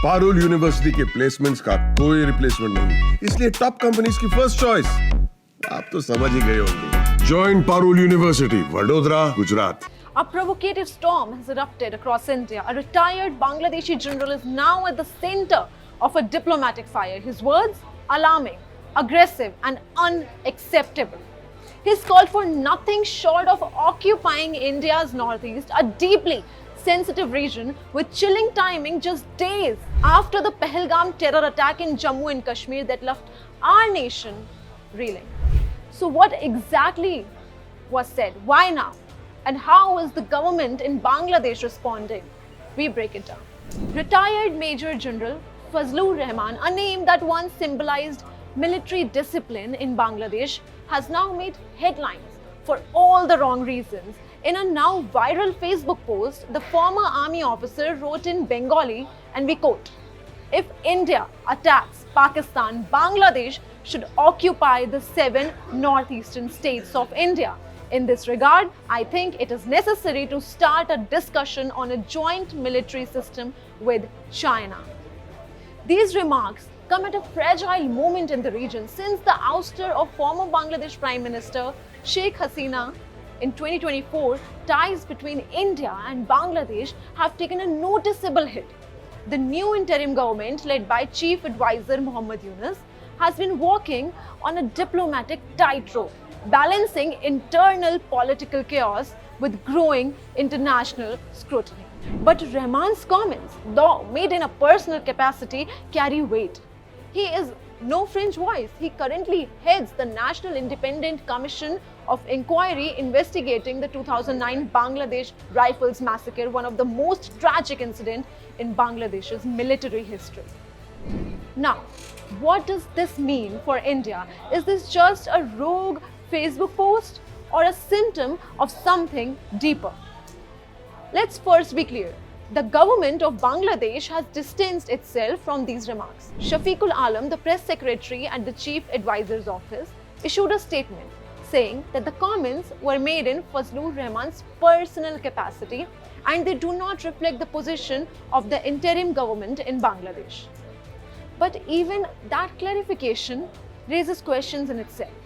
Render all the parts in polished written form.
Parul university के placements का कोई रिप्लेसमेंट नहीं, इसलिए टॉप कंपनीज की फर्स्ट चॉइस। आप तो समझ ही गए होंगे। Join Parul university, Vadodara, Gujarat. A provocative storm has erupted across India. A retired Bangladeshi general is now at the center of a diplomatic fire. His words? Alarming, aggressive, and unacceptable. He's called for nothing short of occupying India's northeast, a deeply sensitive region with chilling timing just days after the Pahalgam terror attack in Jammu and Kashmir that left our nation reeling. So what exactly was said? Why now? And how is the government in Bangladesh responding? We break it down. Retired Major General Fazlur Rahman, a name that once symbolized military discipline in Bangladesh, has now made headlines for all the wrong reasons. In a now viral Facebook post, the former army officer wrote in Bengali, and we quote, "If India attacks Pakistan, Bangladesh should occupy the 7 northeastern states of India. In this regard, I think it is necessary to start a discussion on a joint military system with China." These remarks come at a fragile moment in the region since the ouster of former Bangladesh Prime Minister Sheikh Hasina in 2024. Ties between India and Bangladesh have taken a noticeable hit. The new interim government, led by Chief Advisor Muhammad Yunus, has been walking on a diplomatic tightrope, balancing internal political chaos with growing international scrutiny. But Rahman's comments, though made in a personal capacity, carry weight. He is no fringe voice. He currently heads the National Independent Commission of Inquiry investigating the 2009 Bangladesh Rifles massacre, one of the most tragic incidents in Bangladesh's military history. Now, what does this mean for India? Is this just a rogue Facebook post or a symptom of something deeper? Let's first be clear. The government of Bangladesh has distanced itself from these remarks. Shafiqul Alam, the press secretary at the Chief Advisor's office, issued a statement saying that the comments were made in Fazlur Rahman's personal capacity and they do not reflect the position of the interim government in Bangladesh. But even that clarification raises questions in itself.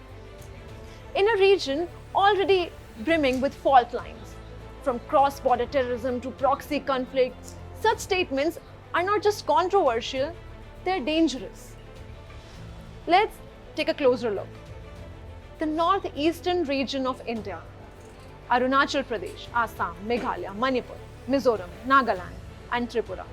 In a region already brimming with fault lines, from cross-border terrorism to proxy conflicts, such statements are not just controversial, they're dangerous. Let's take a closer look. The northeastern region of India, Arunachal Pradesh, Assam, Meghalaya, Manipur, Mizoram, Nagaland, and Tripura,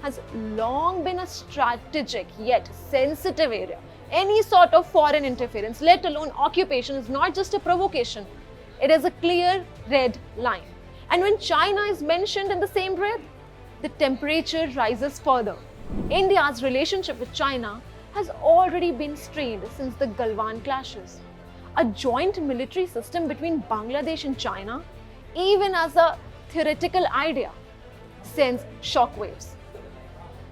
has long been a strategic yet sensitive area. Any sort of foreign interference, let alone occupation, is not just a provocation. It is a clear red line. And when China is mentioned in the same breath, the temperature rises further. India's relationship with China has already been strained since the Galwan clashes. A joint military system between Bangladesh and China, even as a theoretical idea, sends shockwaves.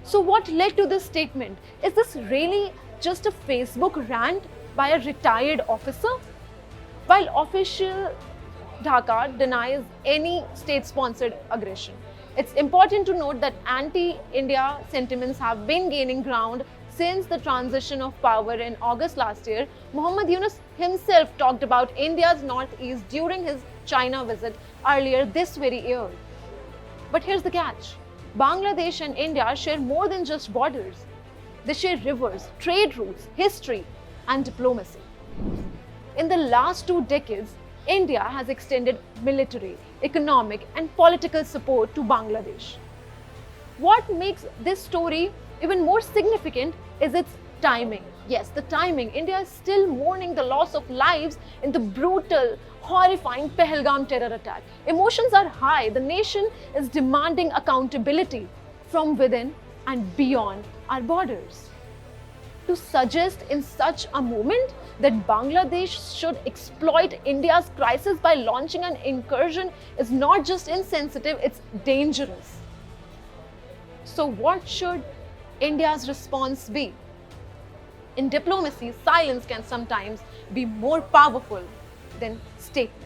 So what led to this statement? Is this really just a Facebook rant by a retired officer? While official Dhaka denies any state-sponsored aggression, it's important to note that anti-India sentiments have been gaining ground since the transition of power in August last year. Muhammad Yunus himself talked about India's northeast during his China visit earlier this very year. But here's the catch. Bangladesh and India share more than just borders. They share rivers, trade routes, history, and diplomacy. In the last 2 decades, India has extended military, economic, and political support to Bangladesh. What makes this story even more significant is its timing. Yes, the timing. India is still mourning the loss of lives in the brutal, horrifying Pahalgam terror attack. Emotions are high. The nation is demanding accountability from within and beyond our borders. To suggest in such a moment that Bangladesh should exploit India's crisis by launching an incursion is not just insensitive, it's dangerous. So what should India's response be? In diplomacy, silence can sometimes be more powerful than statements.